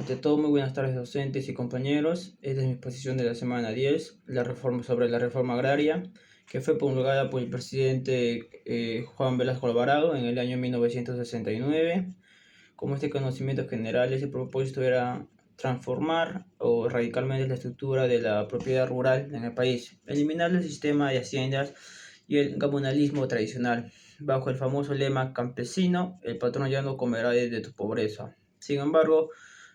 Ante todo, muy buenas tardes docentes y compañeros. Esta es mi exposición de la semana 10, sobre la reforma agraria, que fue promulgada por el presidente Juan Velasco Alvarado en el año 1969. Como este conocimiento general, ese propósito era transformar o radicalmente la estructura de la propiedad rural en el país, eliminar el sistema de haciendas y el comunalismo tradicional, bajo el famoso lema campesino, el patrón ya no comerá de tu pobreza. Sin embargo,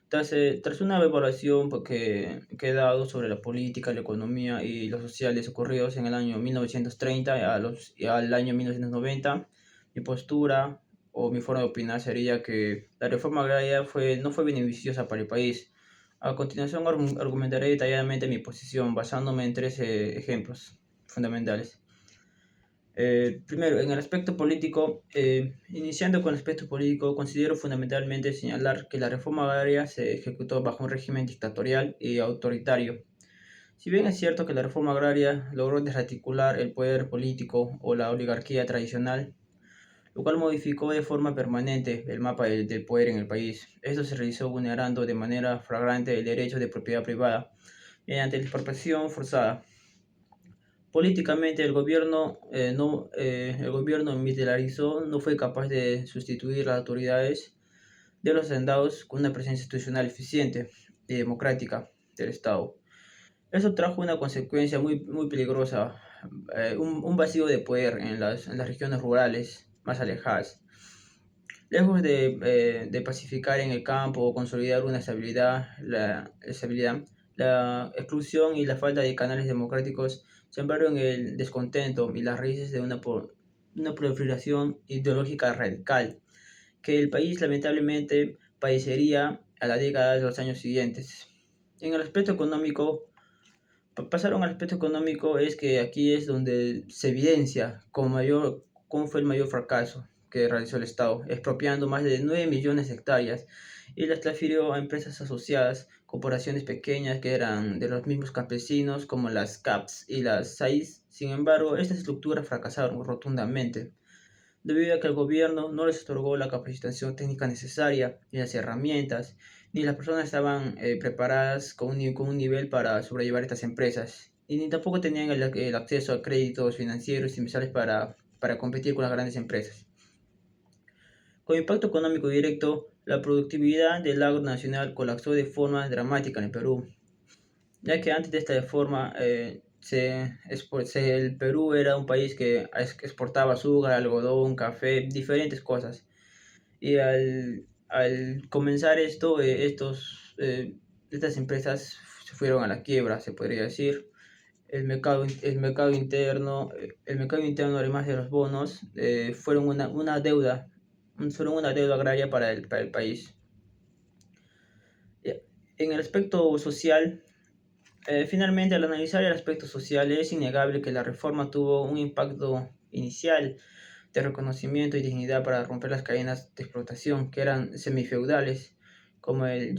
tras una evaluación que he dado sobre la política, la economía y los sociales ocurridos en el año 1930 al año 1990, mi postura o mi forma de opinar sería que la reforma agraria no fue beneficiosa para el país. A continuación argumentaré detalladamente mi posición basándome en tres ejemplos fundamentales. Primero, en el aspecto político, iniciando con el aspecto político, considero fundamentalmente señalar que la reforma agraria se ejecutó bajo un régimen dictatorial y autoritario. Si bien es cierto que la reforma agraria logró desarticular el poder político o la oligarquía tradicional, lo cual modificó de forma permanente el mapa del poder en el país. Esto se realizó vulnerando de manera flagrante el derecho de propiedad privada mediante la expropiación forzada. Políticamente, el gobierno militarizó, no fue capaz de sustituir las autoridades de los hacendados con una presencia institucional eficiente y democrática del Estado. Eso trajo una consecuencia muy peligrosa, un vacío de poder en las regiones rurales más alejadas. Lejos de pacificar en el campo o consolidar una estabilidad, la exclusión y la falta de canales democráticos sembraron el descontento y las raíces de una proliferación ideológica radical que el país lamentablemente padecería a la década de los años siguientes. En el aspecto económico, pasaron al aspecto económico, es que aquí es donde se evidencia cómo fue el mayor fracaso que realizó el Estado, expropiando más de 9 millones de hectáreas y las transfirió a empresas asociadas, corporaciones pequeñas que eran de los mismos campesinos como las CAPS y las SAIS. Sin embargo, estas estructuras fracasaron rotundamente, debido a que el gobierno no les otorgó la capacitación técnica necesaria, ni las herramientas, ni las personas estaban preparadas con un nivel para sobrellevar estas empresas, y ni tampoco tenían el acceso a créditos financieros y inversores para competir con las grandes empresas. Con impacto económico directo, la productividad del agro nacional colapsó de forma dramática en el Perú, ya que antes de esta reforma el Perú era un país que exportaba azúcar, algodón, café, diferentes cosas. Y al comenzar esto, estas empresas se fueron a la quiebra, se podría decir. El mercado interno, además de los bonos, fueron una deuda agraria para el país. En el aspecto social, finalmente, al analizar el aspecto social, es innegable que la reforma tuvo un impacto inicial de reconocimiento y dignidad para romper las cadenas de explotación que eran semifeudales, como el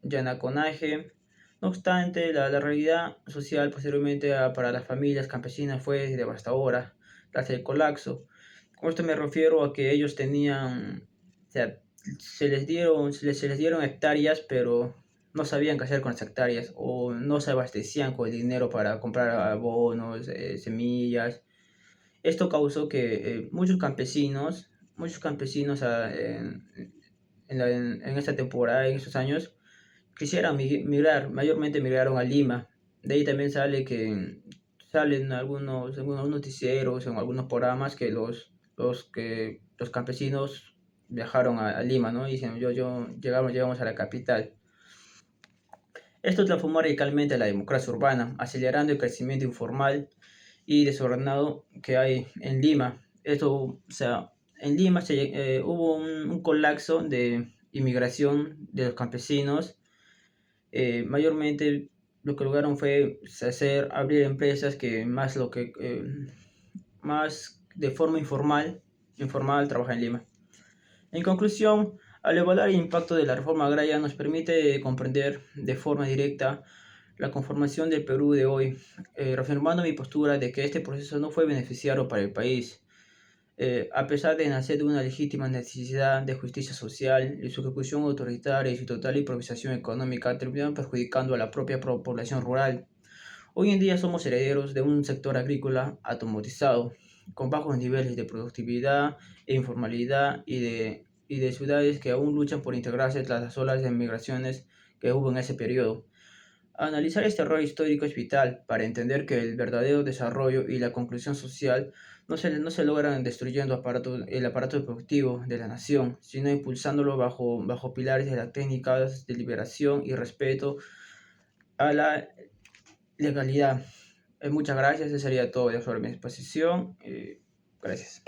yanaconaje. No obstante, la realidad social posteriormente para las familias campesinas fue devastadora tras el colapso. Con esto me refiero a que ellos tenían, o sea, se les dieron hectáreas, pero no sabían qué hacer con las hectáreas o no se abastecían con el dinero para comprar abonos, semillas. Esto causó que muchos campesinos en esta temporada, en estos años, quisieran migrar, mayormente migraron a Lima. De ahí también salen algunos noticieros, en algunos programas que los campesinos viajaron a Lima, ¿no? Y dicen, llegamos a la capital. Esto transformó radicalmente la democracia urbana, acelerando el crecimiento informal y desordenado que hay en Lima. En Lima hubo un colapso de inmigración de los campesinos. Mayormente lo que lograron fue abrir empresas más de forma informal trabajan en Lima. En conclusión, al evaluar el impacto de la reforma agraria nos permite comprender de forma directa la conformación del Perú de hoy, reafirmando mi postura de que este proceso no fue beneficiario para el país. A pesar de nacer de una legítima necesidad de justicia social, su ejecución autoritaria y su total improvisación económica terminaron perjudicando a la propia población rural. Hoy en día somos herederos de un sector agrícola automatizado, con bajos niveles de productividad e informalidad y de ciudades que aún luchan por integrarse tras las olas de migraciones que hubo en ese periodo. Analizar este error histórico es vital para entender que el verdadero desarrollo y la conclusión social no se logran destruyendo el aparato productivo de la nación, sino impulsándolo bajo pilares de las técnicas de liberación y respeto a la legalidad. Muchas gracias, eso sería todo sobre mi exposición. Gracias.